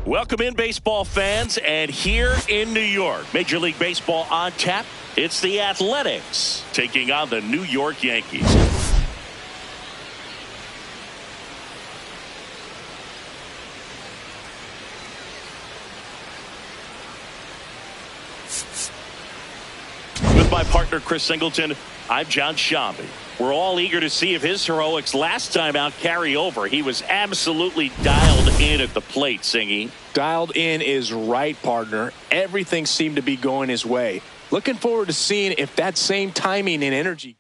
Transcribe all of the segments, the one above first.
Welcome in, baseball fans, and here in New York, Major League Baseball on tap. It's the Athletics taking on the New York Yankees. With my partner, Chris Singleton, I'm John Shambi. We're all eager to see if his heroics last time out carry over. He was absolutely dialed in at the plate, Singy. Dialed in is right, partner. Everything seemed to be going his way. Looking forward to seeing if that same timing and energy.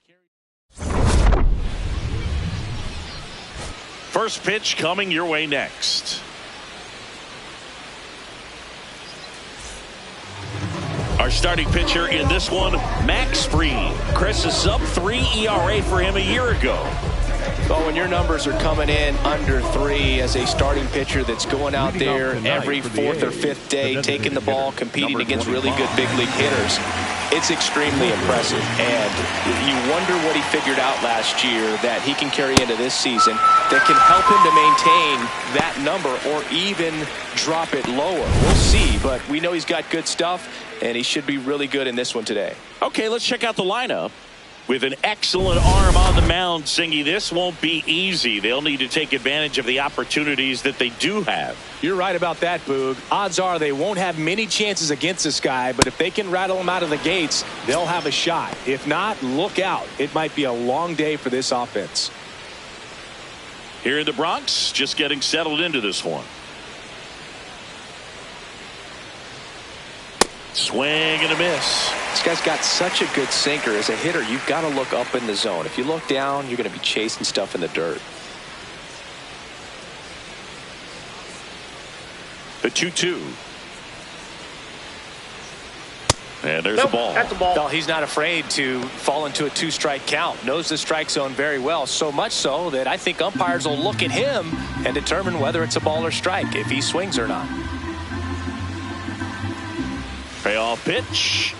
First pitch coming your way next. Our starting pitcher in this one, Max Fried. Chris, a sub-3 ERA for him a year ago. Well, when your numbers are coming in under 3 as a starting pitcher that's going out there every fourth or fifth day, taking the ball, competing against really good big league hitters, it's extremely impressive. And you wonder what he figured out last year that he can carry into this season that can help him to maintain that number or even drop it lower. We'll see, but we know he's got good stuff, and he should be really good in this one today. Okay, let's check out the lineup. With an excellent arm on the mound, Singy, this won't be easy. They'll need to take advantage of the opportunities that they do have. You're right about that, Boog. Odds are they won't have many chances against this guy, but if they can rattle him out of the gates, they'll have a shot. If not, look out. It might be a long day for this offense. Here in the Bronx, just getting settled into this one. Swing and a miss. This guy's got such a good sinker. As a hitter, you've got to look up in the zone. If you look down, you're going to be chasing stuff in the dirt. The 2-2. And there's the ball. That's the ball. Well, he's not afraid to fall into a 2-strike count. Knows the strike zone very well. So much so that I think umpires will look at him and determine whether it's a ball or strike, if he swings or not. Payoff pitch.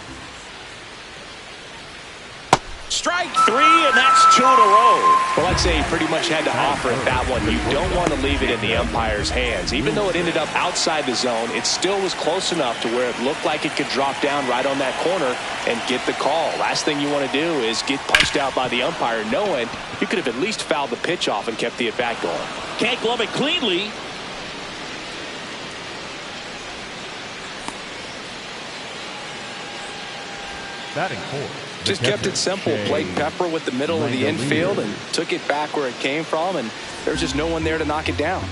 Strike 3, and that's 2 in a row. Well, I'd say he pretty much had to offer at that one. You don't want to leave it in the umpire's hands. Even though it ended up outside the zone, it still was close enough to where it looked like it could drop down right on that corner and get the call. Last thing you want to do is get punched out by the umpire knowing you could have at least fouled the pitch off and kept the at-bat going. Can't glove it cleanly. Batting fourth. Just kept it simple. Played pepper with the middle of the infield and took it back where it came from, and there's just no one there to knock it down.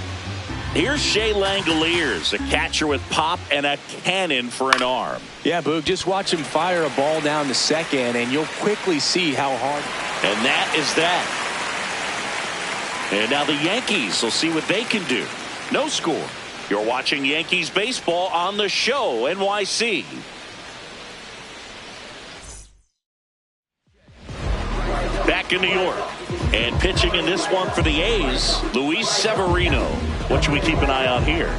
Here's Shea Langoliers, a catcher with pop and a cannon for an arm. Yeah, Boog, just watch him fire a ball down to second, and you'll quickly see how hard. And that is that. And now the Yankees will see what they can do. No score. You're watching Yankees baseball on the show, NYC. Back in New York, and pitching in this one for the A's, Luis Severino. What should we keep an eye on here?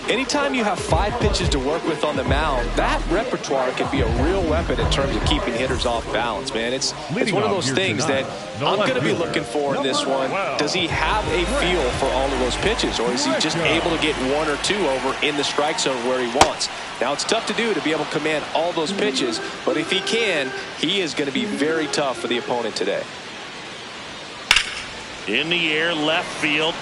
Anytime you have 5 pitches to work with on the mound, that repertoire can be a real weapon in terms of keeping hitters off balance, man. It's one of those things that I'm going to be looking for in this one. Does he have a feel for all of those pitches, or is he just able to get 1 or 2 over in the strike zone where he wants? Now, it's tough to do to be able to command all those pitches, but if he can, he is going to be very tough for the opponent today. In the air, left field.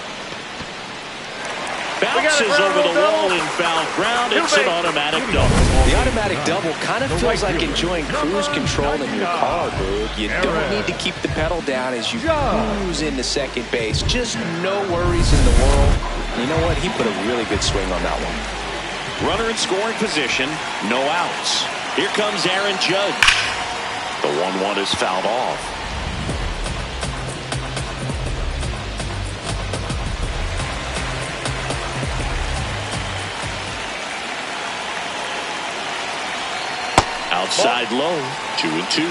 Bounces over the wall in foul ground. It's an automatic double. The automatic double kind of feels like enjoying cruise control in your car, Boog. You don't need to keep the pedal down as you cruise into second base. Just no worries in the world. You know what? He put a really good swing on that one. Runner in scoring position, no outs. Here comes Aaron Judge. The 1-1 is fouled off. Outside low, 2-2.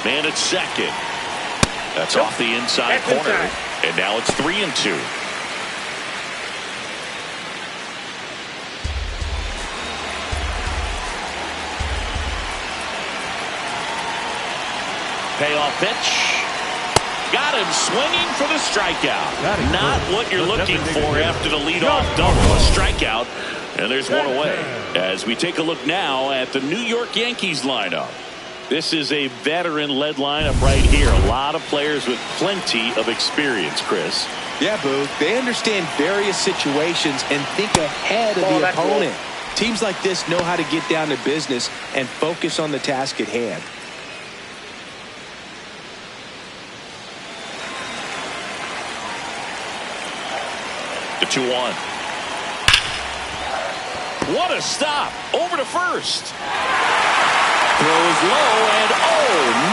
Man at second. That's off the inside corner. And now it's 3-2. Payoff pitch. Got him swinging for the strikeout. Not what you're looking for after the leadoff double. A strikeout, and there's one away. As we take a look now at the New York Yankees lineup. This is a veteran-led lineup right here. A lot of players with plenty of experience, Chris. Yeah, Boo. They understand various situations and think ahead of the opponent. Teams like this know how to get down to business and focus on the task at hand. The 2-1. What a stop. Over to first. Throws low and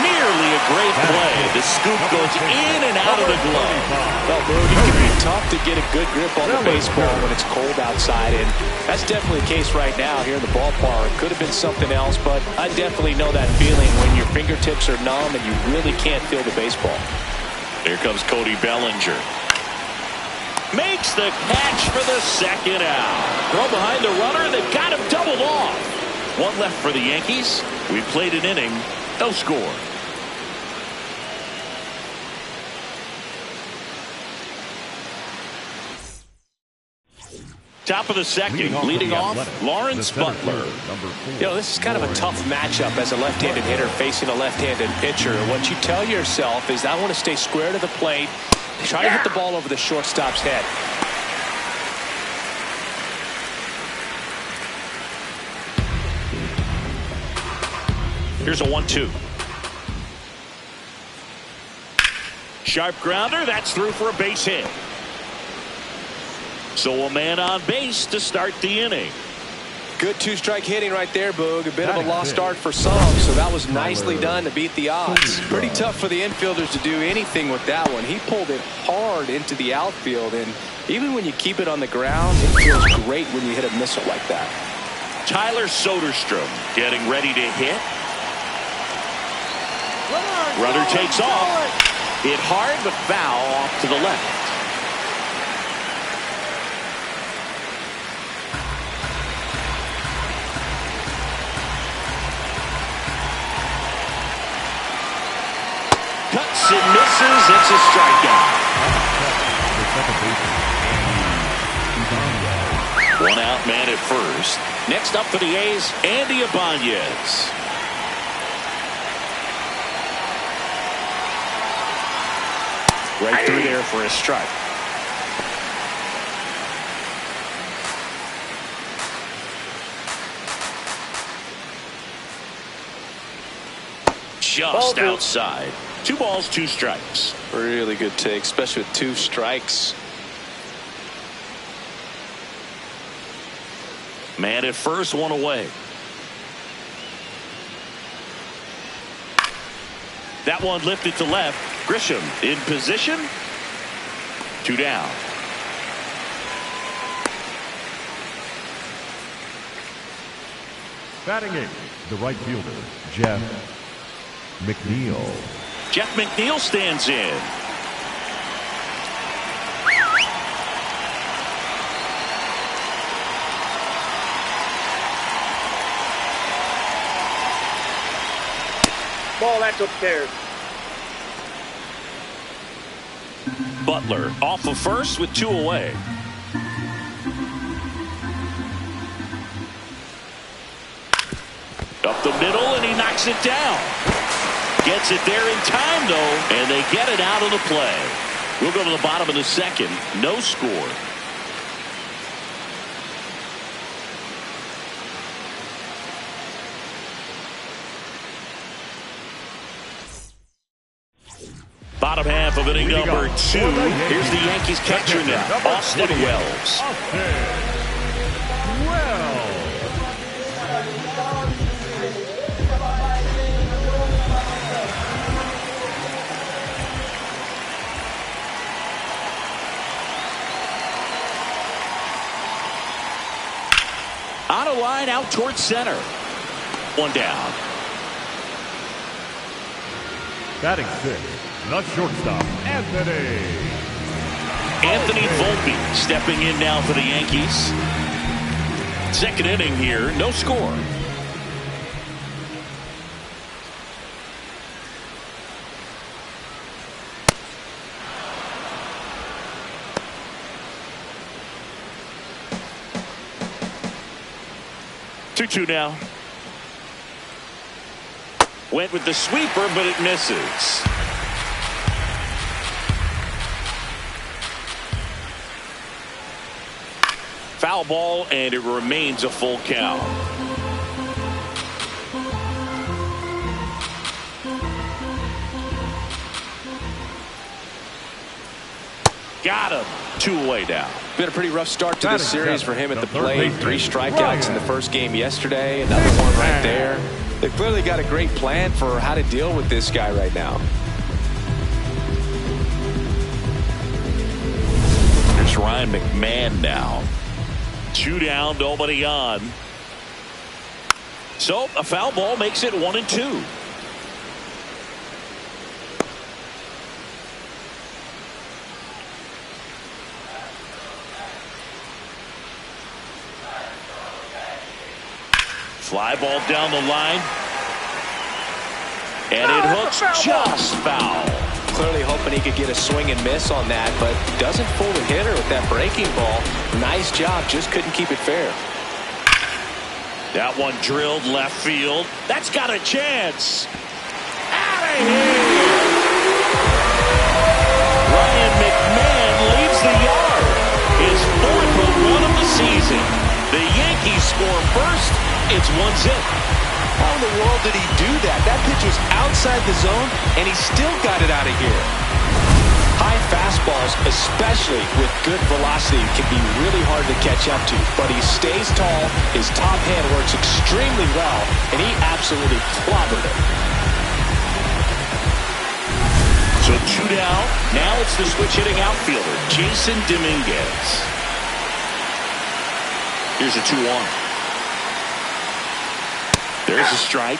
nearly a great play. The scoop goes in and out of the glove. Well, Boo, it can be tough to get a good grip on the baseball when it's cold outside, and that's definitely the case right now here in the ballpark. Could have been something else, but I definitely know that feeling when your fingertips are numb and you really can't feel the baseball. Here comes Cody Bellinger. Makes the catch for the second out. Throw behind the runner. They've got him doubled off. One left for the Yankees. We've played an inning. No score. Top of the second, leading off, Lawrence Butler. You know, this is kind of a tough matchup as a left-handed hitter facing a left-handed pitcher. What you tell yourself is, I want to stay square to the plate, try to hit the ball over the shortstop's head. Here's a 1-2. Sharp grounder. That's through for a base hit. So a man on base to start the inning. Good two-strike hitting right there, Boog. A bit of a lost start for some, so that was nicely done to beat the odds. Pretty tough for the infielders to do anything with that one. He pulled it hard into the outfield, and even when you keep it on the ground, it feels great when you hit a missile like that. Tyler Soderstrom getting ready to hit. Runner takes off. Hit hard, but foul off to the left. Cuts and misses. It's a strikeout. One out, man at first. Next up for the A's, Andy Ibanez. Right through there for a strike. Just outside. 2 balls, 2 strikes. Really good take, especially with 2 strikes. Man at first, 1 away. That one lifted to left. Grisham in position. 2 down. Batting 8, the right fielder, Jeff McNeil. Jeff McNeil stands in. Ball, that's upstairs. Butler off of first with 2 away. Up the middle, and he knocks it down. Gets it there in time, though, and they get it out of the play. We'll go to the bottom of the second. No score. Bottom half of inning number 2. Here's the Yankees catcher now, Austin Wells. On a line out towards center. 1 down. Batting 6, the shortstop, Anthony Volpe stepping in now for the Yankees. Second inning here, no score. 2-2 now. Went with the sweeper, but it misses. Foul ball, and it remains a full count. Got him. 2 away now. Been a pretty rough start to this series for him at the plate. 3 strikeouts in the first game yesterday. Another one right there. They clearly got a great plan for how to deal with this guy right now. Here's Ryan McMahon now. 2 down, nobody on. So a foul ball makes it 1-2. Fly ball down the line. And it hooks just foul. Clearly hoping he could get a swing and miss on that, but doesn't fool the hitter with that breaking ball. Nice job, just couldn't keep it fair. That one drilled left field. That's got a chance. Out of here. Ryan McMahon leaves the yard. His 4th home run of the season. The Yankees score first. It's 1-0. How in the world did he do that? That pitch was outside the zone, and he still got it out of here. High fastballs, especially with good velocity, can be really hard to catch up to. But he stays tall, his top hand works extremely well, and he absolutely clobbered it. So 2 down. Now it's the switch hitting outfielder, Jason Dominguez. Here's a 2-1. There's a strike.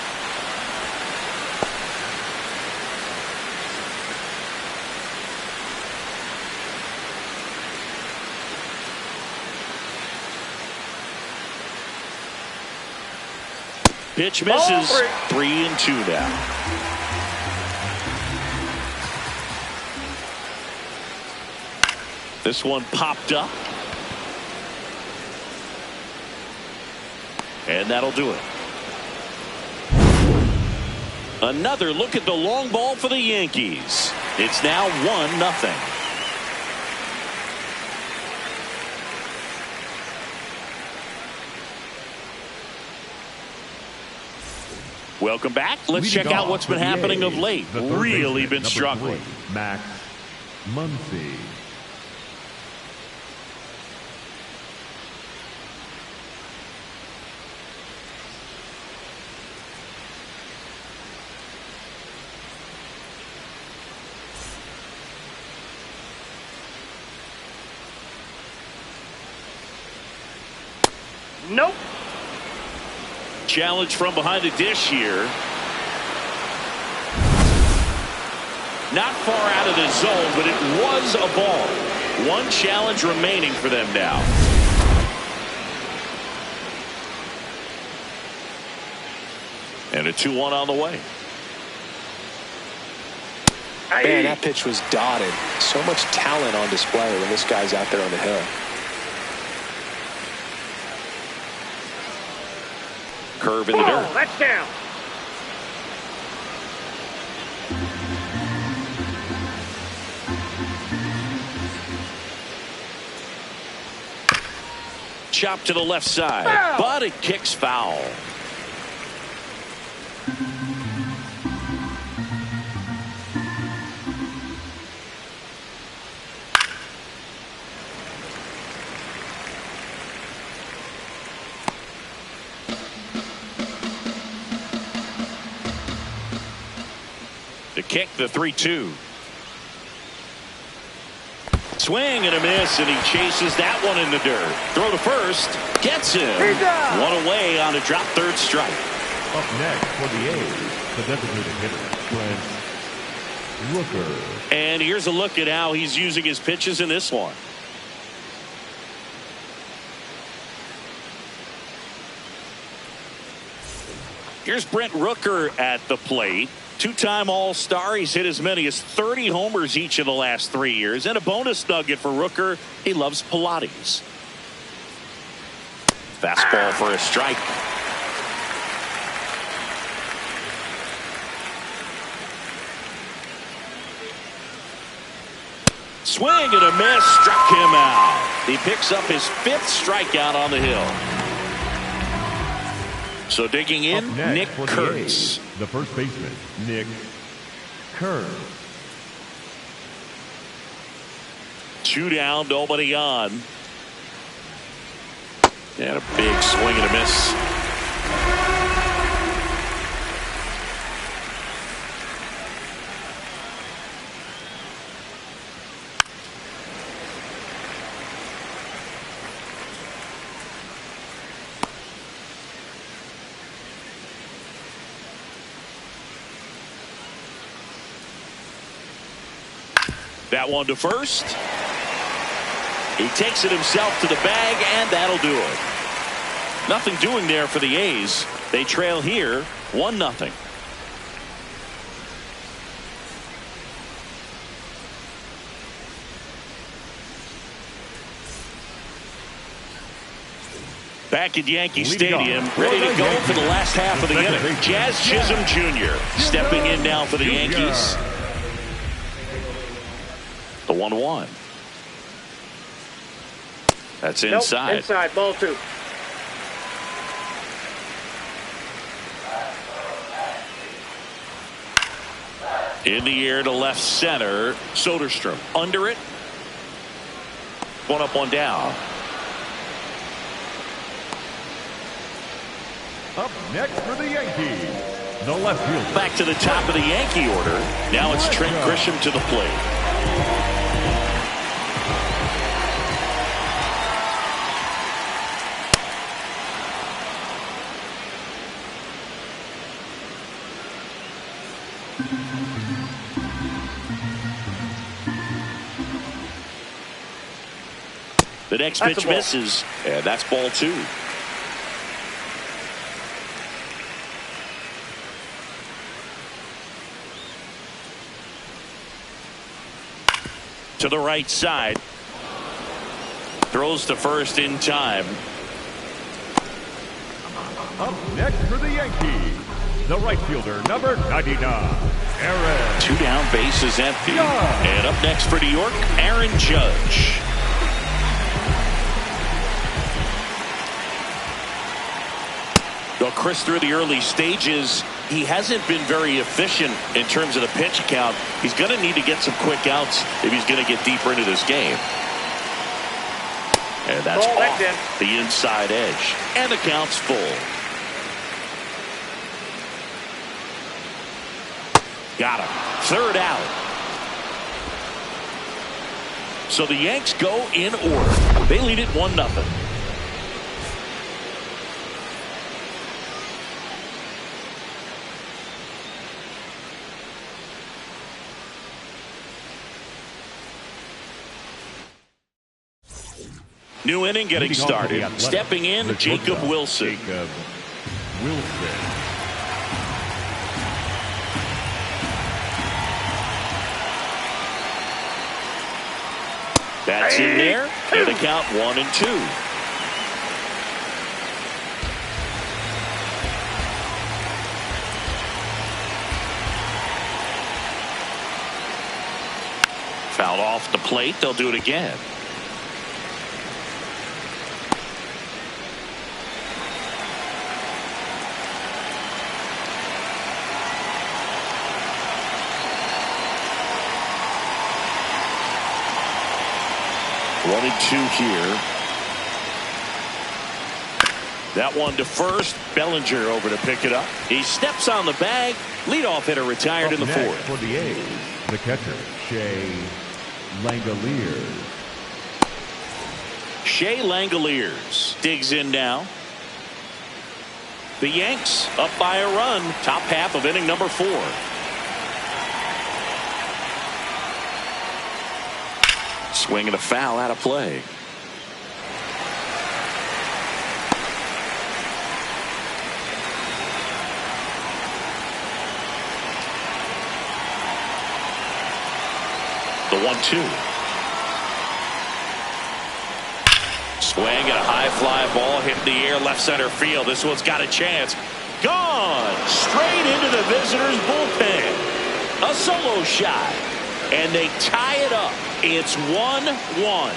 Pitch misses. 3-2 now. This one popped up. And that'll do it. Another look at the long ball for the Yankees. It's now 1-0. Welcome back. Let's check out what's been happening of late. Really been struggling. Max Muncy. Nope. Challenge from behind the dish here. Not far out of the zone, but it was a ball. 1 challenge remaining for them now. And a 2-1 on the way. Man, that pitch was dotted. So much talent on display when this guy's out there on the hill. Curve in the dirt. That's down. Chop to the left side, but it kicks foul. The kick, the 3-2. Swing and a miss, and he chases that one in the dirt. Throw to first, gets him. 1 away on a drop third strike. Up next for the A's, the designated hitter, Brent Rooker. And here's a look at how he's using his pitches in this one. Here's Brent Rooker at the plate. 2-time All-Star. He's hit as many as 30 homers each of the last 3 years. And a bonus nugget for Rooker, he loves Pilates. Fastball for a strike. Swing and a miss, struck him out. He picks up his 5th strikeout on the hill. So digging in, Nick Kurtz. The first baseman, Nick Kurtz. 2 down, nobody on. And a big swing and a miss. That one to first. He takes it himself to the bag, and that'll do it. Nothing doing there for the A's. They trail here 1-0. Back at Yankee Stadium, ready to go for the last half of the inning. Jazz Chisholm Jr. stepping in now for the Yankees. The 1-1. That's inside. Nope, inside, ball 2. In the air to left center. Soderstrom under it. 1 up, 1 down. Up next for the Yankees, the left fielder. Back to the top of the Yankee order. Now it's Trent Grisham to the plate. The next pitch misses, and that's ball 2. To the right side. Throws to first in time. Up next for the Yankees, the right fielder, number 99, Aaron. 2 down, base is empty. And up next for New York, Aaron Judge. Well, Chris, through the early stages, he hasn't been very efficient in terms of the pitch count. He's going to need to get some quick outs if he's going to get deeper into this game. And that's off the inside edge. And the count's full. Got him. 3rd out. So the Yanks go in order. They lead it 1-0. New inning getting started. Stepping in, Jacob Wilson. That's in there. And the count 1-2. Fouled off the plate. They'll do it again. One and 2 here. That one to first. Bellinger over to pick it up. He steps on the bag. Leadoff hitter retired in the 4th. For the A's, the catcher, Shea Langoliers. Shea Langoliers digs in now. The Yanks up by a run. Top half of inning number 4. Swing and a foul out of play. The 1-2. Swing and a high fly ball hit in the air left center field. This one's got a chance. Gone straight into the visitors' bullpen. A solo shot. and they tie it up. It's 1-1.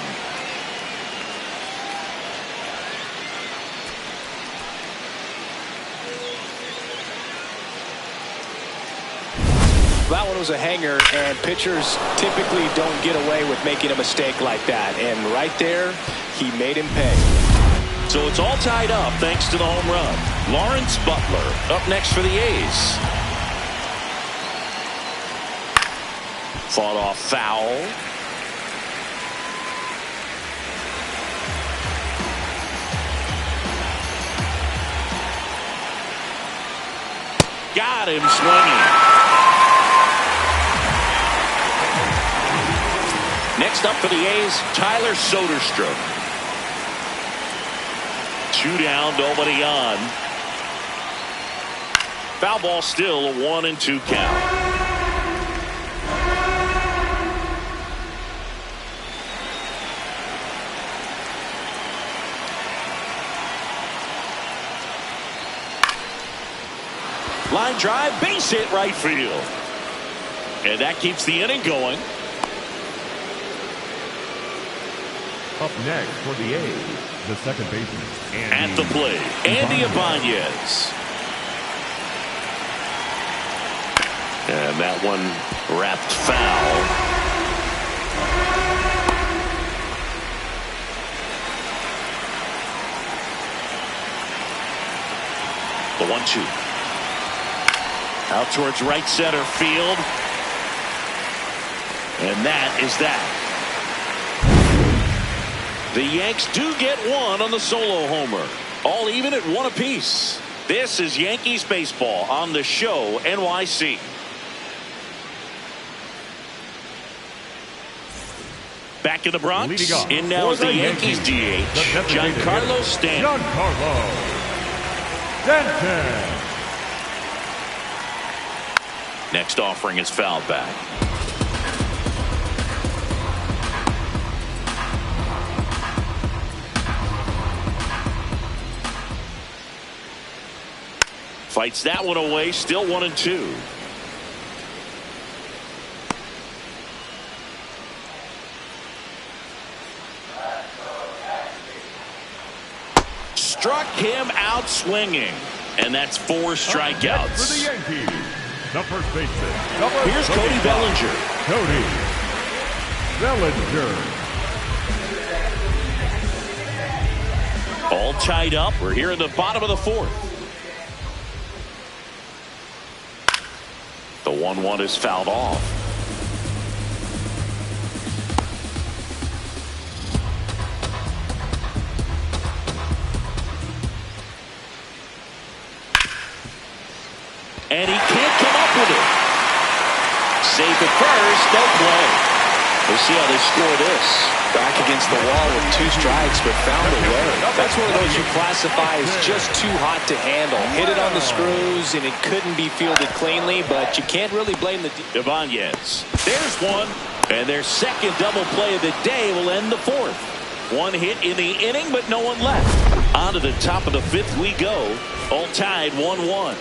That one was a hanger, and pitchers typically don't get away with making a mistake like that. And right there, he made him pay. So it's all tied up thanks to the home run. Lawrence Butler up next for the A's. Fought off foul. Got him swinging. Next up for the A's, Tyler Soderstrom. 2 down, nobody on. Foul ball still, a 1-2 count. Line drive, base hit right field. And that keeps the inning going. Up next for the A's, the second baseman. At the plate, Andy Ibanez. And that one wrapped foul. The 1-2. Out towards right center field. And that is that. The Yanks do get one on the solo homer. All even at 1 apiece. This is Yankees baseball on the show NYC. Back in the Bronx. In now is the Yankees DH, Giancarlo Stanton. Next offering is fouled back. Fights that one away, still 1-2. Struck him out swinging, and that's 4 strikeouts. For the Yankees, the first baseman. Here's Cody Bellinger. Cody Bellinger. All tied up. We're here in the bottom of the 4th. The 1-1 is fouled off. And he can't come up with it. Safe at first, no play. We'll see how they score this. Back against the wall with 2 strikes, but found a way. That's one of those you classify as just too hot to handle. Hit it on the screws, and it couldn't be fielded cleanly, but you can't really blame the Ibanez. There's one, and their second double play of the day will end the 4th. 1 hit in the inning, but no one left. On to the top of the 5th we go. All tied 1-1.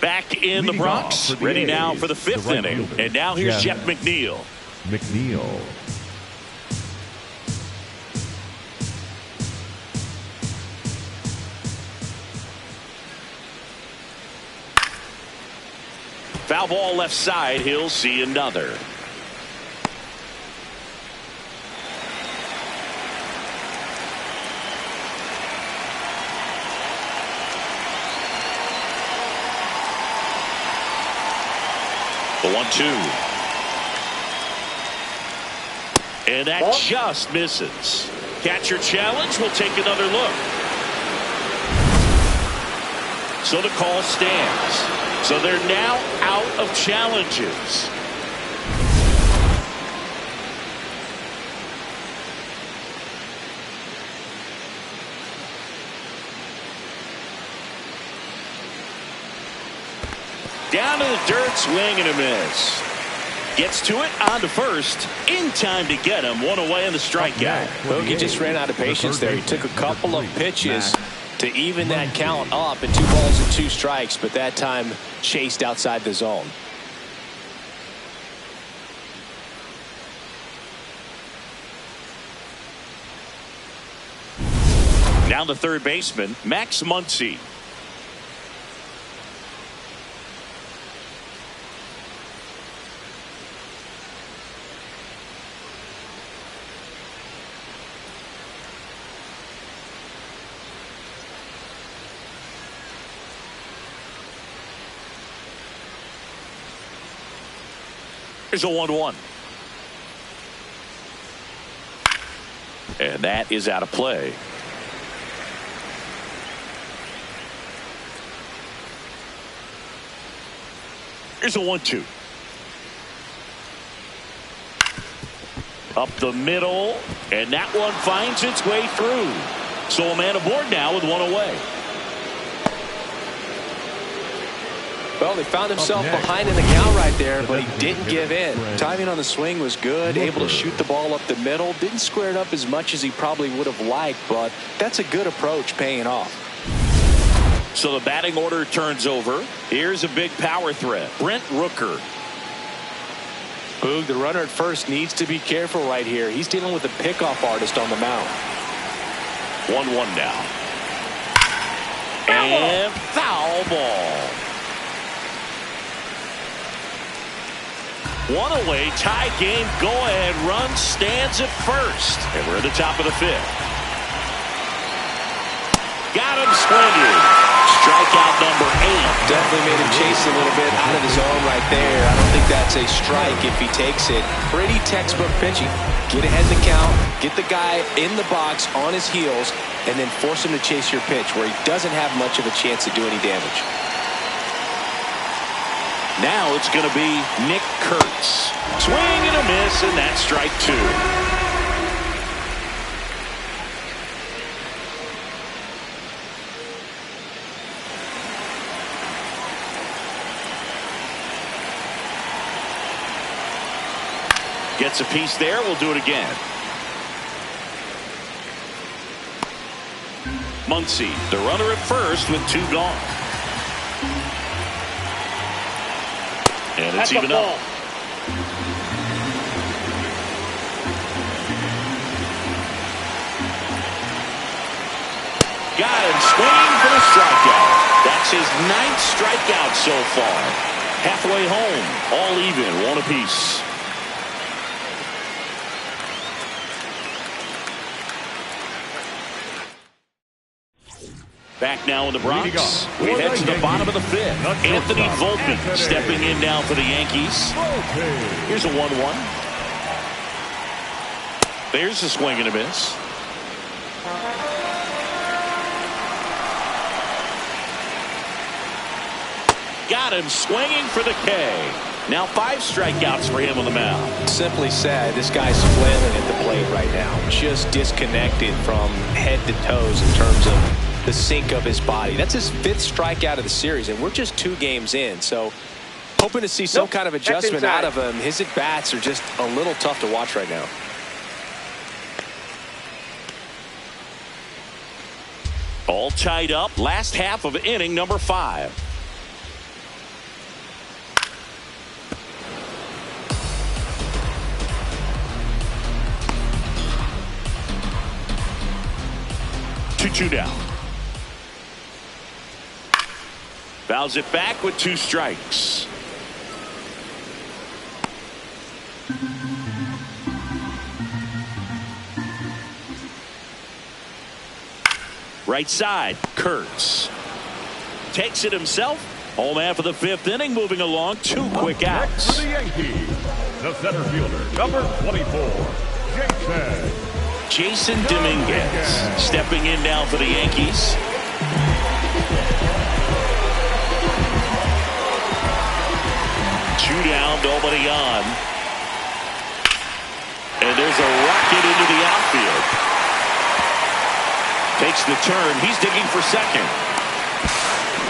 Back in the Bronx, ready now for the 5th inning. And now here's Jeff McNeil. Foul ball left side. He'll see another. The 1-2. And that just misses. Catcher challenge. We'll take another look. So the call stands. So they're now out of challenges. Down to the dirt, swing and a miss. Gets to it, on to first. In time to get him. One away in the strikeout. Bogey just ran out of patience there. He took a couple of pitches to even that count up, and 2 balls and 2 strikes, but that time chased outside the zone. Down the third baseman, Max Muncy. Here's a 1-1. And that is out of play. Here's a 1-2. Up the middle, and that one finds its way through. So a man aboard now with 1 away. Well, he found himself behind in the count right there, but he didn't give in. Timing on the swing was good, able to shoot the ball up the middle. Didn't square it up as much as he probably would have liked, but that's a good approach, paying off. So the batting order turns over. Here's a big power threat. Brent Rooker. Boog, the runner at first needs to be careful right here. He's dealing with a pickoff artist on the mound. 1-1 now. And foul ball. 1 away, tie game, go-ahead run stands at first. And we're at the top of the 5th. Got him swinging. Strikeout number 8. Definitely made him chase a little bit out of the zone right there. I don't think that's a strike if he takes it. Pretty textbook pitching. Get ahead in the count, get the guy in the box on his heels, and then force him to chase your pitch where he doesn't have much of a chance to do any damage. Now it's going to be Nick Kurtz. Swing and a miss, and that's strike 2. Gets a piece there. We'll do it again. Muncy, the runner at first with 2 gone. And it's even up. Got him swinging for the strikeout. That's his 9th strikeout so far. Halfway home, all even, 1 apiece. Back now in the Bronx. We head to the bottom of the 5th. Anthony Volpe stepping in now for the Yankees. Here's a 1-1. There's a swing and a miss. Got him swinging for the K. Now 5 strikeouts for him on the mound. Simply said, this guy's flailing at the plate right now. Just disconnected from head to toes in terms of the sink of his body. That's his 5th strikeout of the series, and we're just 2 games in. So hoping to see some kind of adjustment out of him. His at-bats are just a little tough to watch right now. All tied up. Last half of inning number 5. Two down. Fouls it back with 2 strikes. Right side, Kurtz. Takes it himself. Home half of the 5th inning, moving along. 2 quick outs. For the Yankees, the center fielder, number 24, Jason Dominguez stepping in now for the Yankees. Two down, nobody on. And there's a rocket into the outfield. Takes the turn. He's digging for second.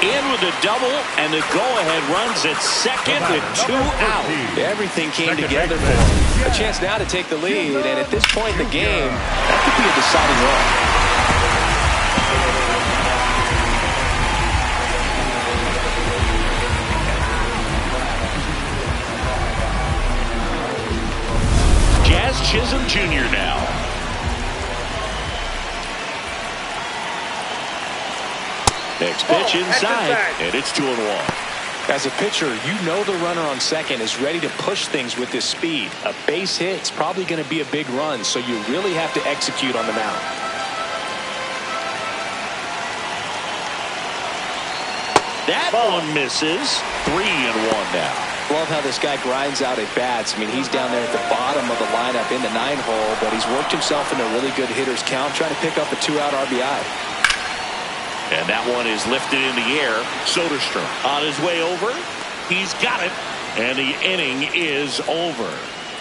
In with a double, and the go-ahead runs at second with 2 out. Everything came together for him. A chance now to take the lead, and at this point in the game, that could be a deciding run. Chisholm Jr. now. Next pitch inside, and it's 2-1. As a pitcher, you know the runner on second is ready to push things with this speed. A base hit is probably going to be a big run, so you really have to execute on the mound. That one misses. 3-1 now. Love how this guy grinds out at bats. I mean, he's down there at the bottom of the lineup in the 9-hole, but he's worked himself into a really good hitter's count, trying to pick up a 2-out RBI. And that one is lifted in the air. Soderstrom on his way over. He's got it, and the inning is over.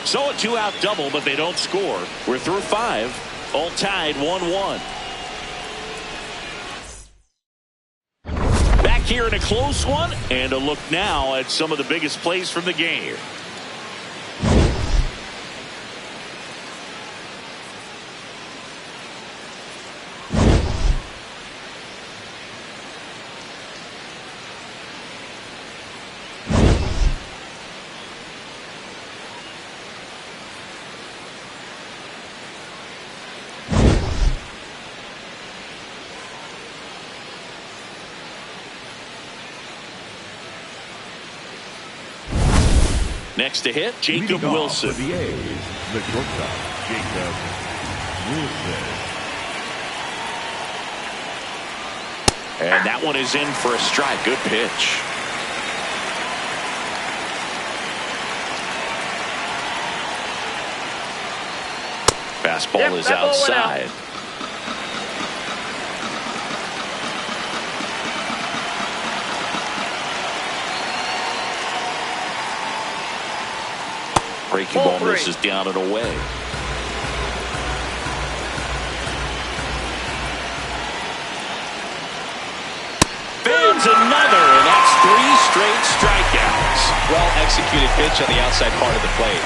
So a 2-out double, but they don't score. We're through 5, all tied 1-1. Here in a close one, and a look now at some of the biggest plays from the game. Next to hit, Jacob Wilson. For the A's, the shortstop, Jacob Wilson. And that one is in for a strike. Good pitch. Fastball is outside. Breaking ball misses down and away. Fans another, and that's 3 straight strikeouts. Well executed pitch on the outside part of the plate.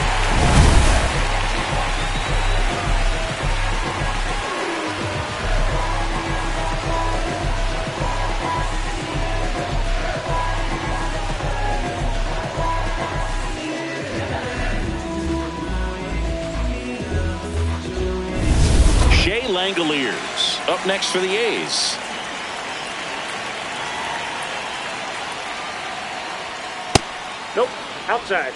Langoliers up next for the A's. Nope, outside.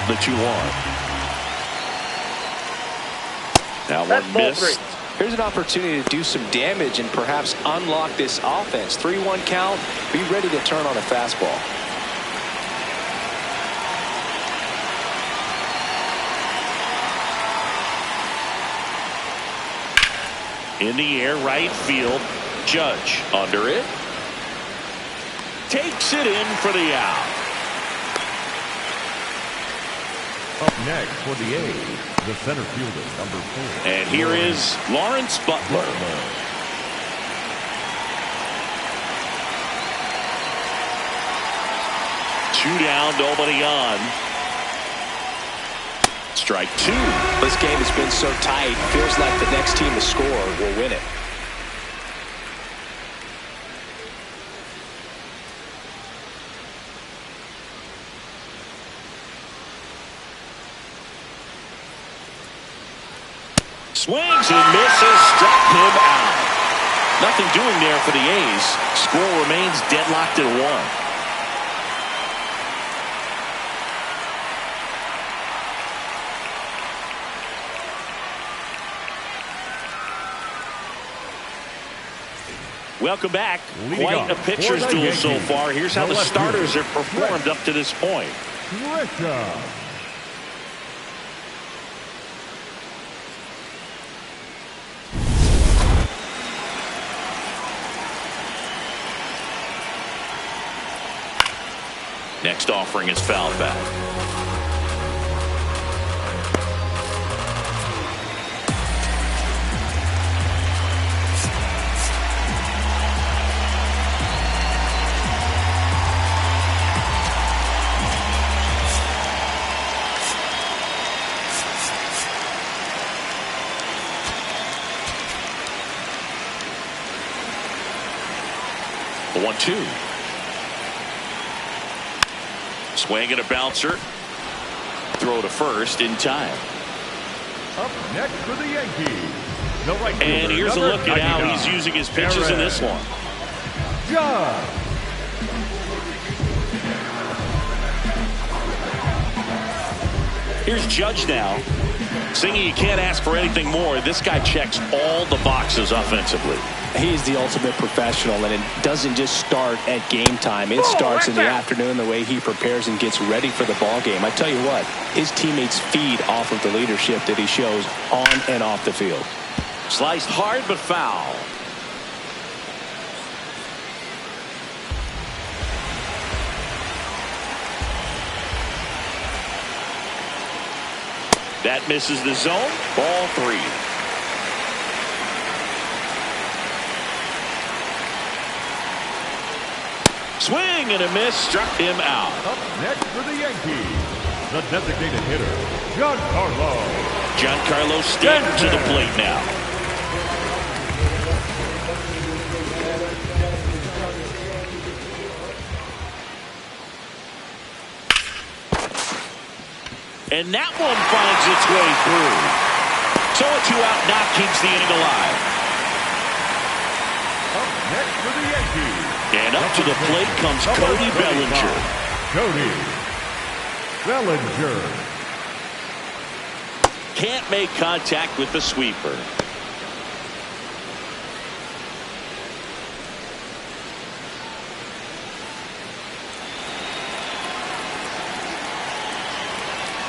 The 2-1. Now one missed. Here's an opportunity to do some damage and perhaps unlock this offense. 3-1 count. Be ready to turn on a fastball. In the air, right field. Judge under it. Takes it in for the out. Up next for the A's, the center fielder, number 4. And here is Lawrence Butler. Two down, nobody on. Strike 2. This game has been so tight. Feels like the next team to score will win it. Swings and misses, struck him out. Nothing doing there for the A's. Score remains deadlocked at 1. Welcome back. Quite a pitcher's duel so far. Here's how the starters have performed up to this point. Next offering is fouled back. The 1-2. Swing and a bouncer. Throw to first in time. Up next for the Yankees, the right fielder, and here's a look at how he's using his pitches in this one. Judge. Here's Judge now. Singing, you can't ask for anything more. This guy checks all the boxes offensively. He's the ultimate professional, and it doesn't just start at game time. It starts in the afternoon, the way he prepares and gets ready for the ball game. I tell you what, his teammates feed off of the leadership that he shows on and off the field. Sliced hard but foul. That misses the zone. Ball 3. Swing and a miss, struck him out. Up next for the Yankees, the designated hitter, Giancarlo Stanton to the plate now. And that one finds its way through. So a 2-out knock keeps the inning alive. Up next for the Yankees. And up to the plate comes Cody Bellinger. Cody Bellinger. Can't make contact with the sweeper.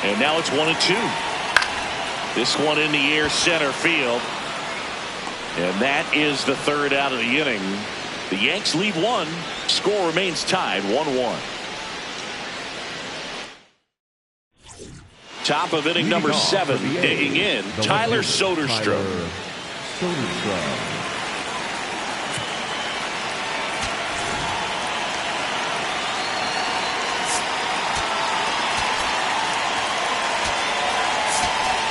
And now it's 1-2. This one in the air, center field. And that is the third out of the inning. The Yanks lead 1. Score remains tied 1-1. Top of inning number 7. Digging in, Tyler Soderstrom.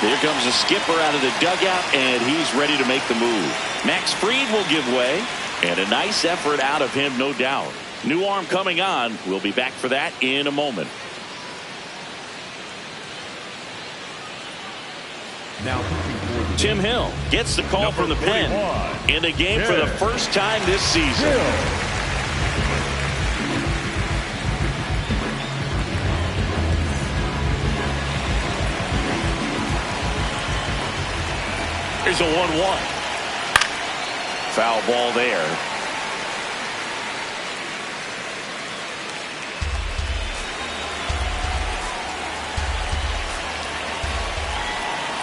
Here comes the skipper out of the dugout, and he's ready to make the move. Max Fried will give way, and a nice effort out of him, no doubt. New arm coming on. We'll be back for that in a moment. Now Tim Hill gets the call from the pen in the game for the first time this season. Here's a 1-1. Foul ball there.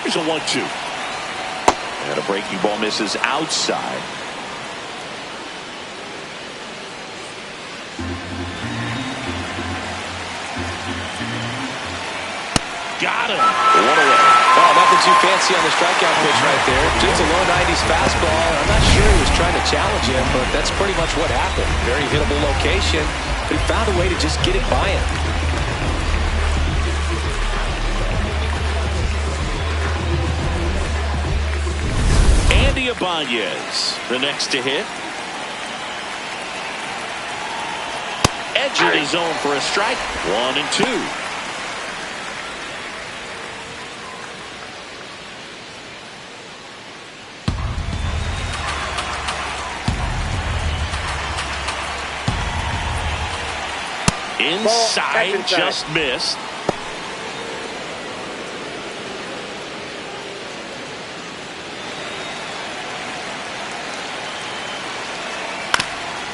Here's a 1-2. And a breaking ball misses outside. Got him. One away. Oh, nothing too fancy on the strikeout pitch right there. Just a low 90s fastball. I'm not sure he was trying to challenge him, but that's pretty much what happened. Very hittable location, but he found a way to just get it by him. Andy Ibanez, the next to hit. Edged his zone for a strike. 1-2. Inside, just missed.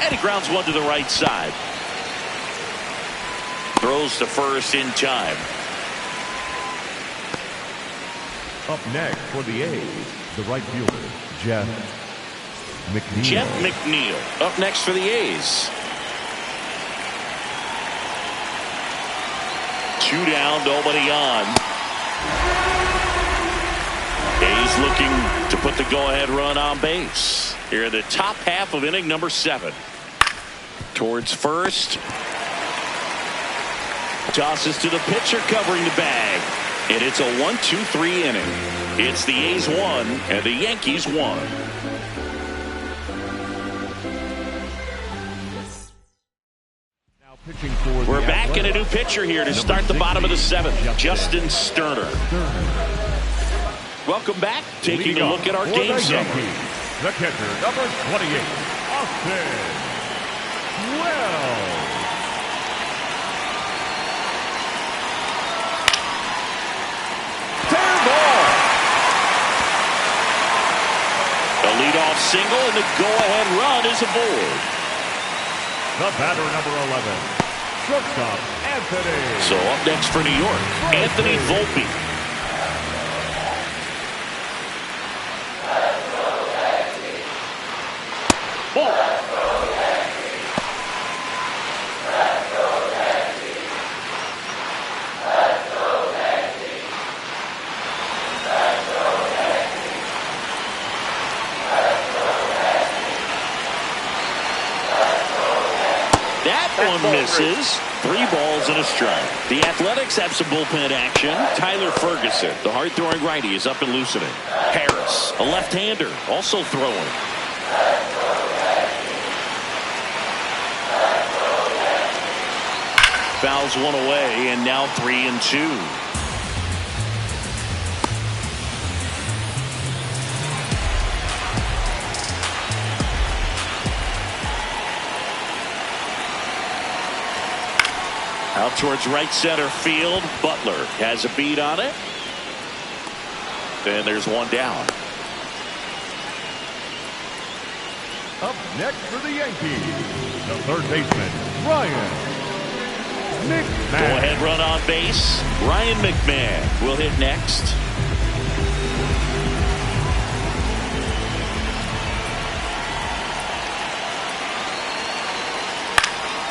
And he grounds one to the right side. Throws to first in time. Up next for the A's, the right fielder, Jeff McNeil. Jeff McNeil up next for the A's. 2 down, nobody on. A's looking to put the go-ahead run on base. Here in the top half of inning number 7. Towards first. Tosses to the pitcher covering the bag. And it's a 1-2-3 inning. It's the A's 1 and the Yankees 1. We're back in a new pitcher here to start the bottom of the seventh, Justin Sterner. Welcome back. Taking a look at our game summary. The catcher, number 28, Austin Wells. Fair ball. The leadoff single and the go-ahead run is aboard. The batter, number 11, shortstop, Anthony. So up next for New York, Anthony Volpe. One misses. 3 balls and a strike. The Athletics have some bullpen action. Tyler Ferguson, the hard-throwing righty, is up and loosening. Harris, a left-hander, also throwing. Fouls one away, and now 3-2. Out towards right center field. Butler has a beat on it. And there's one down. Up next for the Yankees, the third baseman, Ryan McMahon. Go ahead run on base. Ryan McMahon will hit next.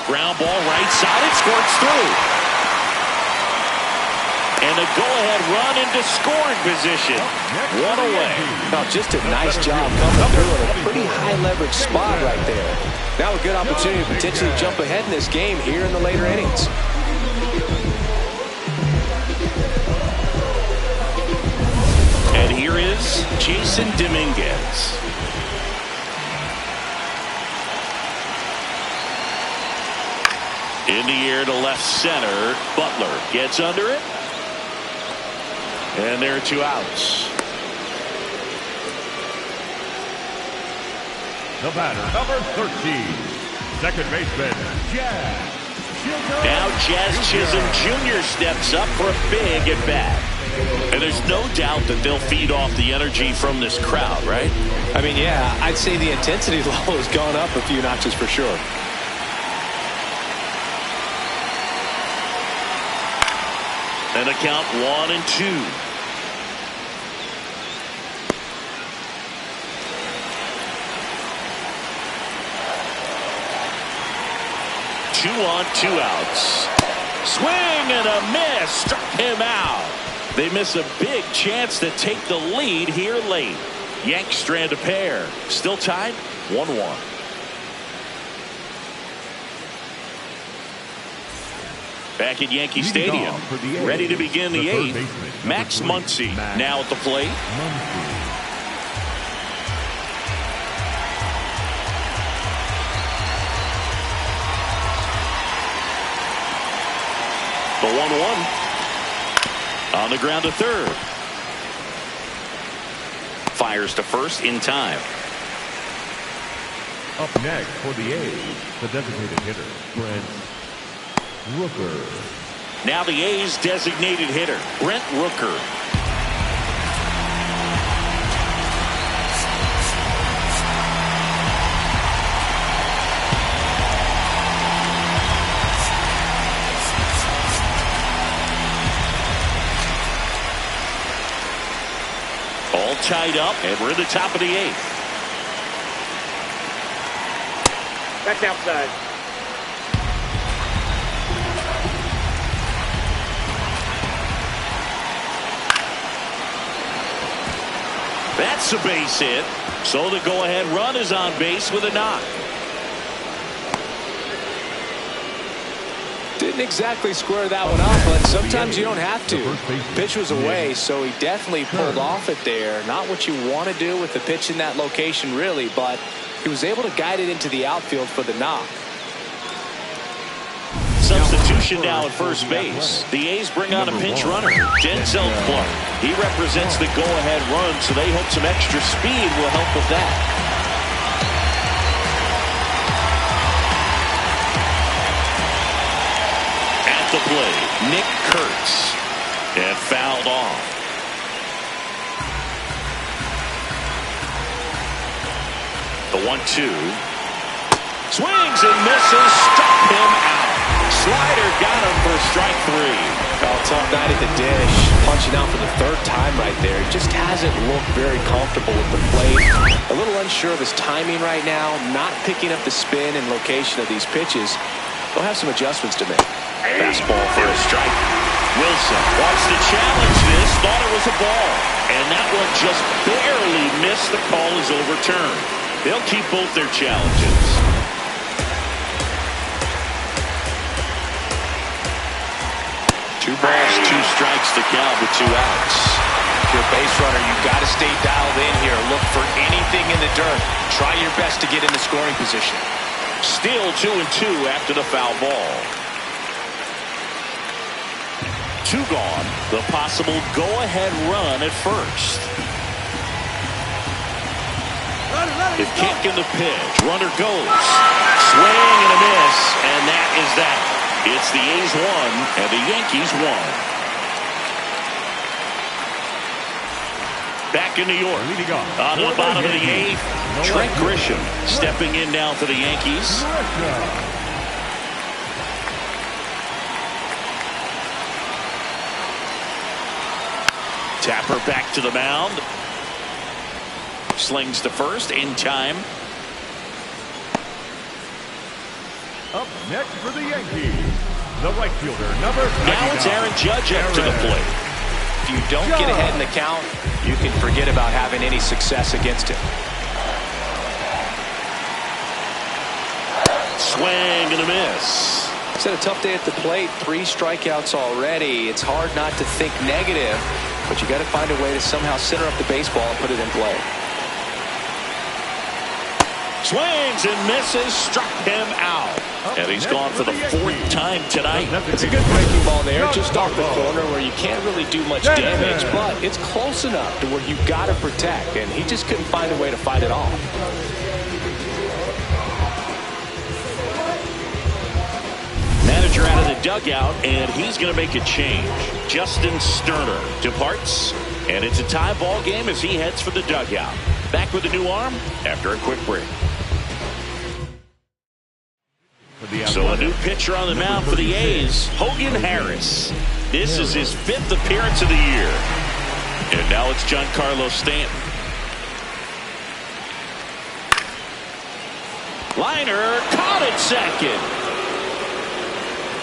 Ground ball right side. It squirts through. And a go-ahead run into scoring position. One away. Now just a nice job coming through in a pretty high-leverage spot right there. Now a good opportunity to potentially jump ahead in this game here in the later innings. And here is Jason Dominguez. In the air to left center. Butler gets under it. And there are 2 outs. The batter, number 13, second baseman, Jazz Chisholm. Now Jazz Chisholm Jr. steps up for a big at bat. And there's no doubt that they'll feed off the energy from this crowd, right? I mean, yeah, I'd say the intensity level has gone up a few notches for sure. And a count 1-2. Two on, 2 outs. Swing and a miss. Struck him out. They miss a big chance to take the lead here late. Yanks strand a pair. Still tied 1-1. Back at Yankee Stadium, ready to begin the 8th. Max Muncy now at the plate. The 1-1. On the ground to third. Fires to first in time. Up next for the A's, the designated hitter, Brent Rooker. Now the A's designated hitter, Brent Rooker. All tied up, and we're in the top of the 8th. That's outside. That's a base hit. So the go-ahead run is on base with a knock. Didn't exactly square that one up, but sometimes you don't have to. Pitch was away, so he definitely pulled off it there. Not what you want to do with the pitch in that location, really, but he was able to guide it into the outfield for the knock. substitution now at first base. The A's bring on a pinch runner, Denzel Clark. He represents the go-ahead run, so they hope some extra speed will help with that. At the plate, Nick Kurtz. And fouled off. The 1-2. Swings and misses. Struck him out. Slider got him for strike 3. Oh, tough night at the dish. Punching out for the third time right there. He just hasn't looked very comfortable with the plate. A little unsure of his timing right now. Not picking up the spin and location of these pitches. They'll have some adjustments to make. Fastball for a strike. Wilson wants to challenge this. Thought it was a ball. And that one just barely missed. The call is overturned. They'll keep both their challenges. 2 balls, 2 strikes to count with 2 outs. If you're a base runner, you've got to stay dialed in here. Look for anything in the dirt. Try your best to get in the scoring position. Still 2-2 after the foul ball. 2 gone. The possible go-ahead run at first. The kick and the pitch. Runner goes. Swing and a miss. And that is that. It's the A's 1 and the Yankees 1. Back in New York. On to the bottom of the 8th. Trent Grisham stepping in now for the Yankees. Tapper back to the mound. Slings to first in time. Up next for the Yankees, the right fielder, number 99. Now it's Aaron Judge up to the plate. If you don't get ahead in the count, you can forget about having any success against him. Swing and a miss. It's had a tough day at the plate. 3 strikeouts already. It's hard not to think negative, but you got to find a way to somehow center up the baseball and put it in play. Swings and misses. Struck him out. And he's gone for the 4th time tonight. It's a good breaking ball there, just off the corner where you can't really do much damage, but it's close enough to where you've got to protect, and he just couldn't find a way to fight it off. Manager out of the dugout, and he's going to make a change. Justin Sterner departs, and it's a tie ball game as he heads for the dugout. Back with a new arm after a quick break. So a new pitcher on the mound for the A's, Hogan Harris. This is his 5th appearance of the year. And now it's Giancarlo Stanton. Liner caught at second.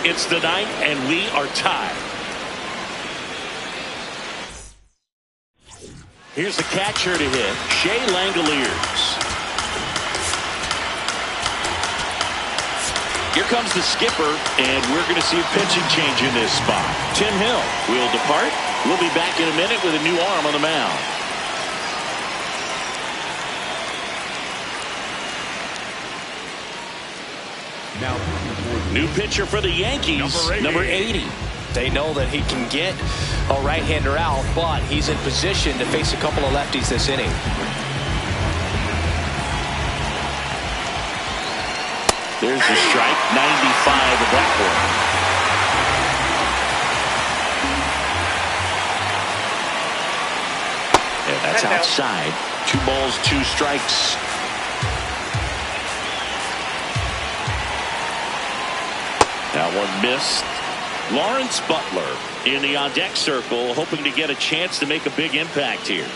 It's the 9th, and we are tied. Here's the catcher to hit, Shea Langoliers. Here comes the skipper, and we're going to see a pitching change in this spot. Tim Hill will depart. We'll be back in a minute with a new arm on the mound. New pitcher for the Yankees, number 80. They know that he can get a right-hander out, but he's in position to face a couple of lefties this inning. There's the strike, 95 of that one. And that's outside. 2 balls, 2 strikes. That one missed. Lawrence Butler in the on-deck circle, hoping to get a chance to make a big impact here.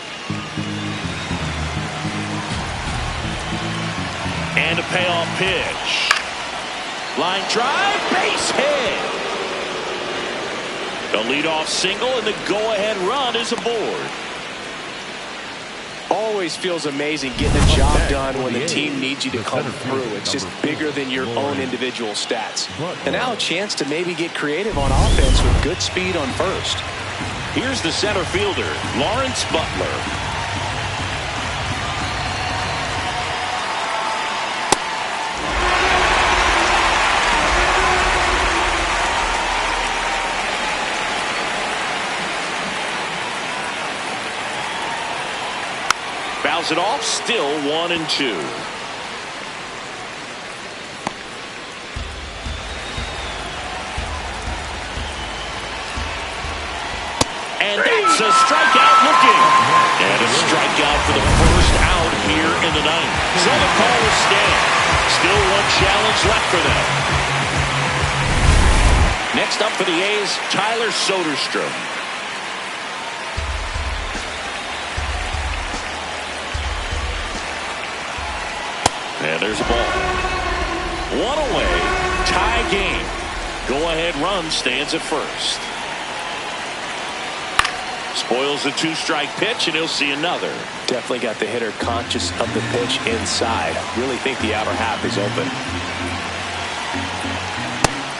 And a payoff pitch. Line drive, base hit. The leadoff single, and the go-ahead run is aboard. Always feels amazing getting a job done when the team needs you to come through. It's just bigger than your own individual stats. And now a chance to maybe get creative on offense with good speed on first. Here's the center fielder, Lawrence Butler. fouls it off. Still 1-2. And that's a strikeout looking. And a strikeout for the first out here in the ninth. So the call will stand. Still one challenge left for them. Next up for the A's, Tyler Soderstrom. And there's a ball. One away, tie game. Go-ahead run stands at first. Spoils the two-strike pitch, and he'll see another. Definitely got the hitter conscious of the pitch inside. Really think the outer half is open.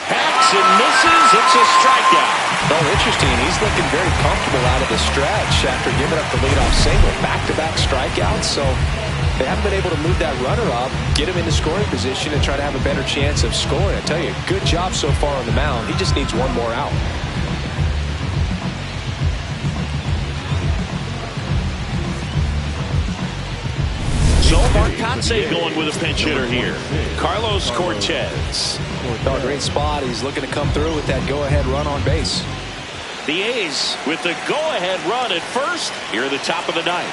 Hacks and misses. It's a strikeout. Oh, interesting. He's looking very comfortable out of the stretch after giving up the leadoff single. Back-to-back strikeouts, so they haven't been able to move that runner up, get him into scoring position, and try to have a better chance of scoring. I tell you, good job so far on the mound. He just needs one more out. So Marcotte going with a pinch hitter here. Carlos Cortez. Oh, great spot. He's looking to come through with that go-ahead run on base. The A's with the go-ahead run at first here at the top of the ninth.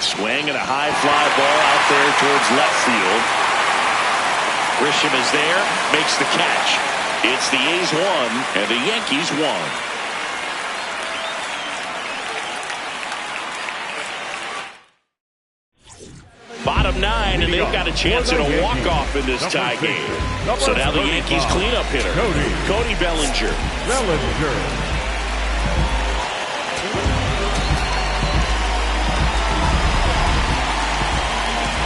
Swing and a high fly ball out there towards left field. Grisham is there, makes the catch. It's the A's 1 and the Yankees 1. Bottom 9, and they've got a chance at a walk-off in this tie game. So now the Yankees cleanup hitter, Cody Bellinger.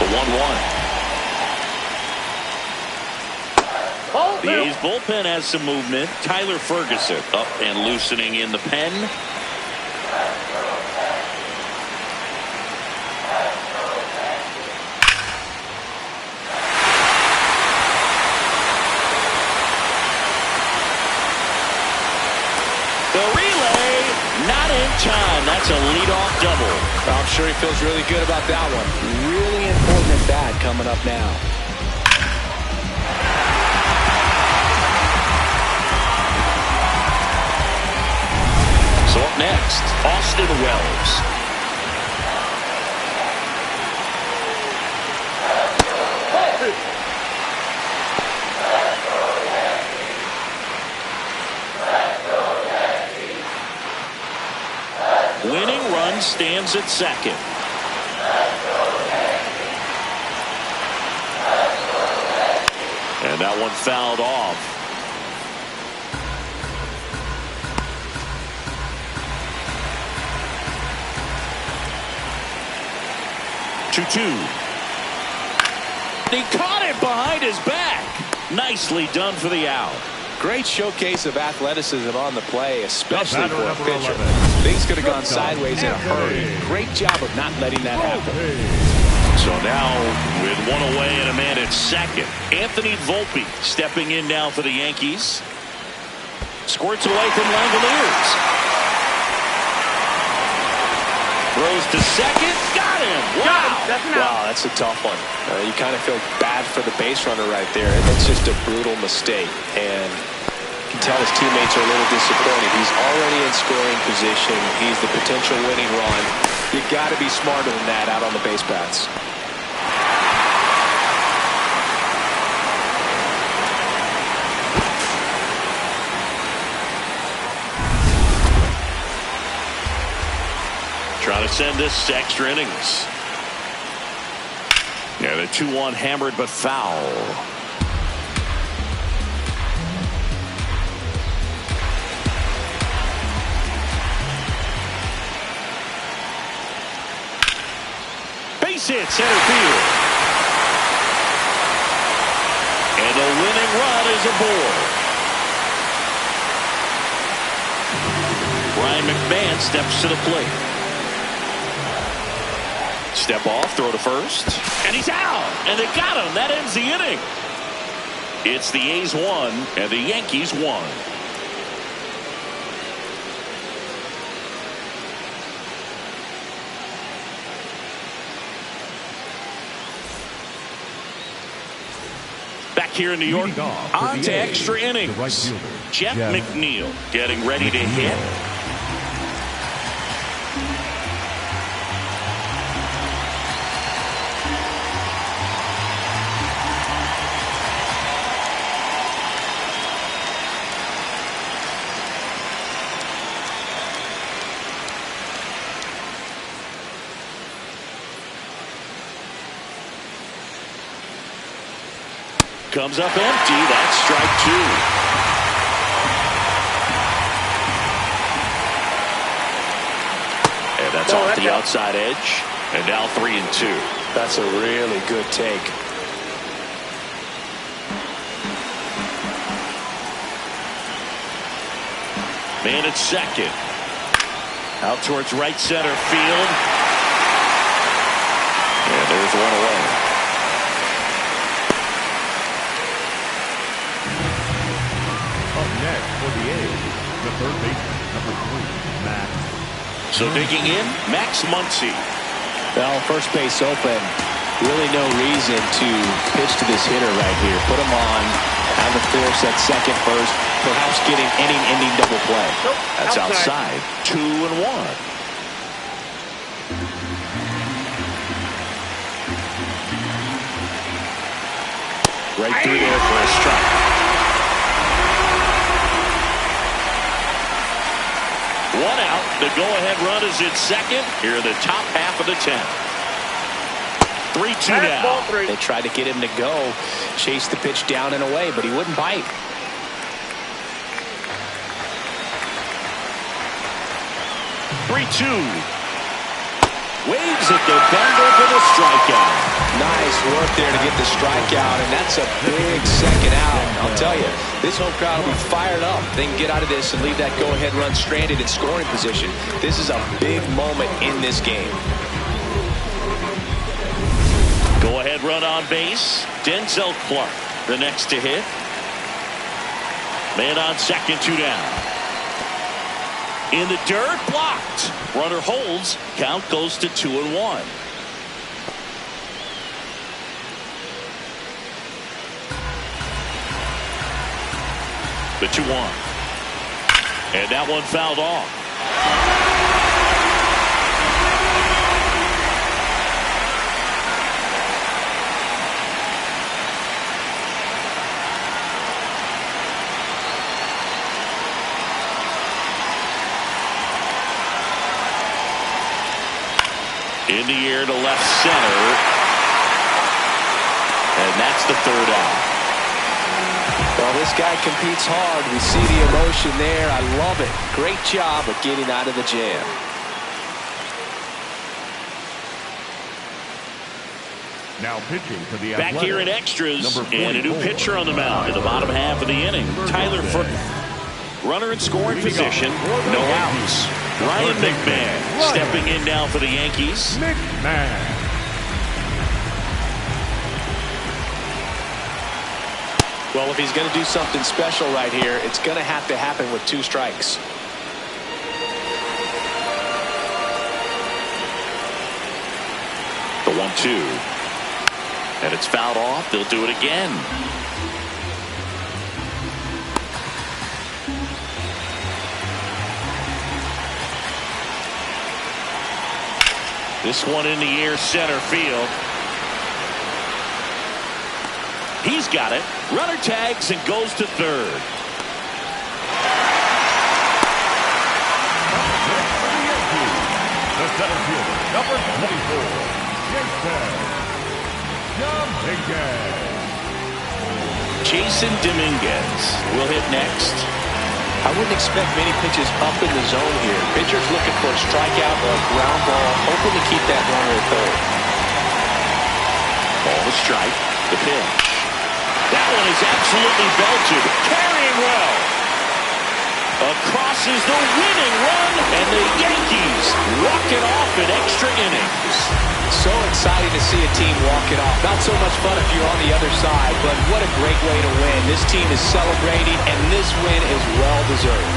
The 1-1. The A's bullpen has some movement. Tyler Ferguson up and loosening in the pen. The relay, not in time. That's a leadoff double. I'm sure he feels really good about that one. Really important at bat coming up now. So up next, Austin Wells. Winning run stands at second. And that one fouled off. He caught it behind his back. Nicely done for the out. Great showcase of athleticism on the play, especially for a pitcher. Things could have gone sideways in a hurry. Great job of not letting that happen. So now with one away and a man at second, Anthony Volpe stepping in now for the Yankees. Squirts away from Langoliers. Throws to second. Got him. Wow. Wow, that's a tough one. You kind of feel bad for the base runner right there. That's just a brutal mistake. And you can tell his teammates are a little disappointed. He's already in scoring position. He's the potential winning run. You got to be smarter than that out on the base paths. Trying to send this to extra innings. Yeah, the 2-1 hammered but foul. Base hit center field. And the winning run is aboard. Brian McMahon steps to the plate. Step off, throw to first, and he's out, and they got him. That ends the inning. It's the A's 1 and the Yankees 1. here in New York. On to extra innings. Jeff McNeil getting ready to hit. Comes up empty. That's strike two. And that's off the outside edge. And now 3-2. That's a really good take. Man at second. Out towards right center field. And there's one away. For the A's, the third baseman, number 3, Max. So digging in, Max Muncy. Well, first base open. Really no reason to pitch to this hitter right here. Put him on, have the force at second first, perhaps getting inning-ending double play. Nope. That's outside. 2-1. Right through there for a strike. One out. The go-ahead run is at second. Here in the top half of the 10th. 3-2 now. They tried to get him to go. Chase the pitch down and away, but he wouldn't bite. 3-2. Waves at the bundle for the strikeout. Nice work there to get the strikeout, and that's a big second out. I'll tell you, this home crowd will be fired up. They can get out of this and leave that go-ahead run stranded in scoring position. This is a big moment in this game. Go-ahead run on base. Denzel Clark, the next to hit. Man on second, 2 down. In the dirt, blocked. Runner holds. Count goes to 2-1. The 2-1. And that one fouled off. In the air to left center. And that's the third out. Well, this guy competes hard. We see the emotion there. I love it. Great job of getting out of the jam. Now pitching for the Back here in extras, and a new pitcher on the mound in the bottom half of the inning. Tyler Foote. Runner in scoring position. No outs. Ryan McMahon stepping in now for the Yankees. McMahon. Well, if he's going to do something special right here, it's going to have to happen with 2 strikes. The 1-2. And it's fouled off. They'll do it again. This one in the air, center field. He's got it. Runner tags and goes to third. The center fielder, number 24, Jason Dominguez will hit next. I wouldn't expect many pitches up in the zone here. Pitcher's looking for a strikeout or a ground ball, hoping to keep that runner at third. Ball to strike. The pitch. That one is absolutely belted. Carrying well. Across is the winning run, and the Yankees walk it off in extra innings. So exciting to see a team walk it off. Not so much fun if you're on the other side, but what a great way to win. This team is celebrating, and this win is well deserved.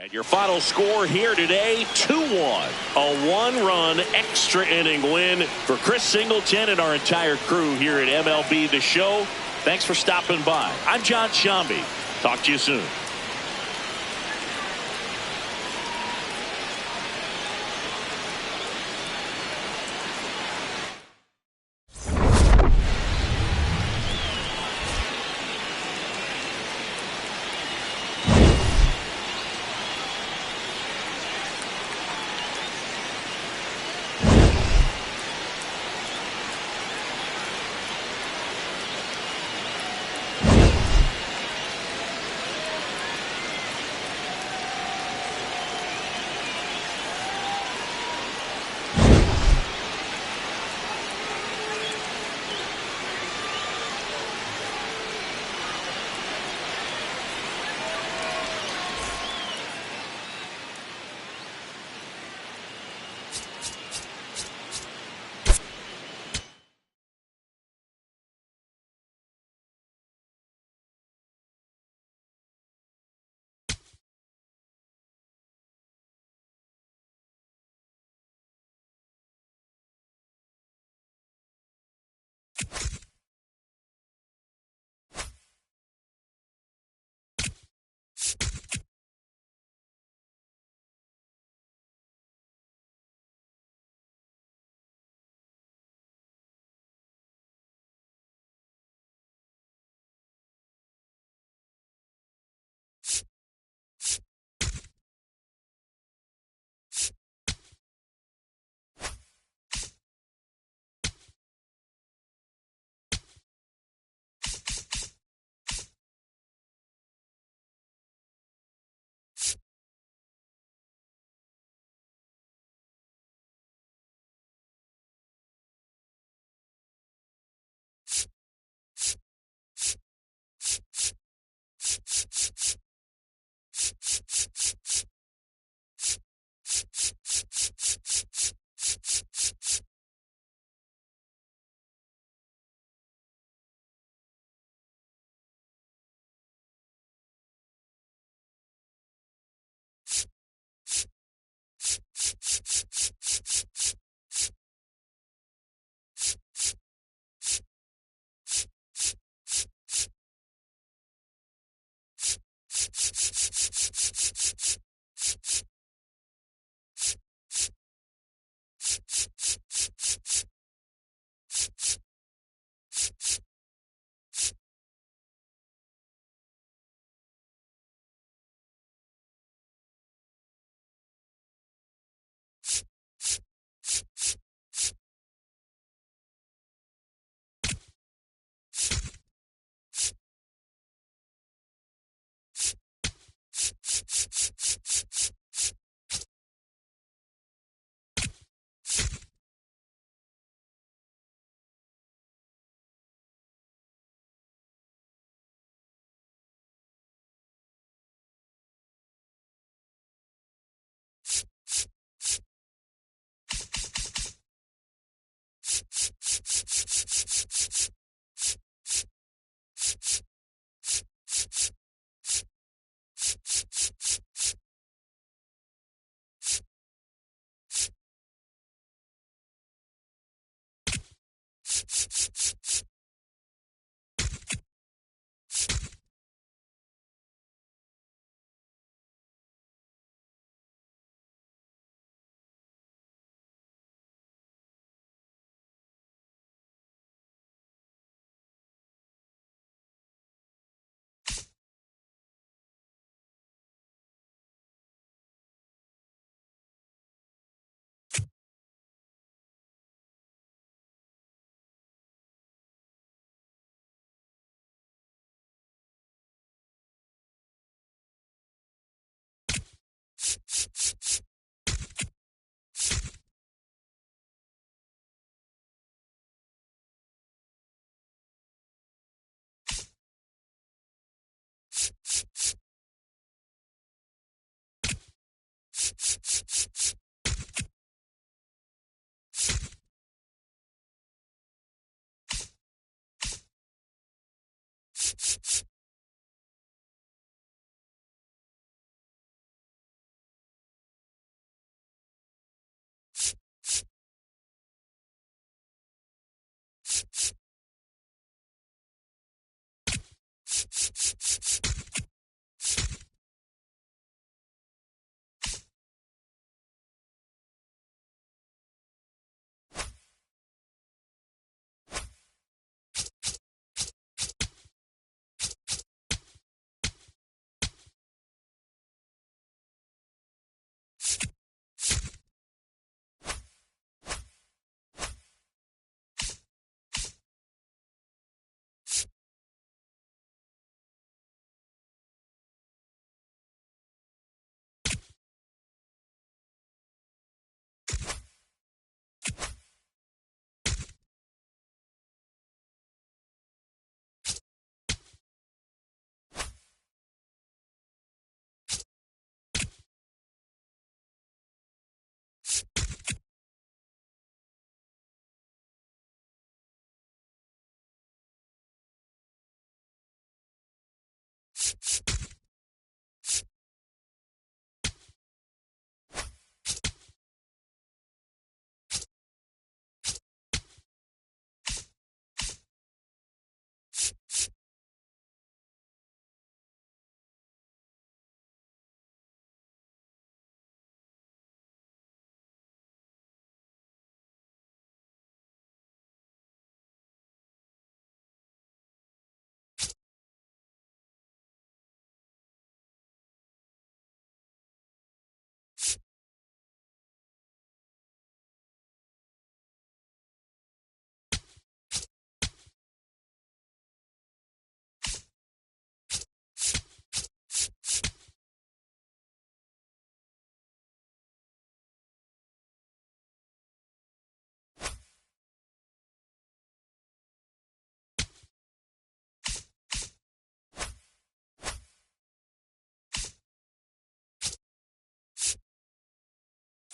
And your final score here today, 2-1. A one-run extra inning win for Chris Singleton and our entire crew here at MLB The Show. Thanks for stopping by. I'm John Shambi. Talk to you soon.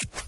it.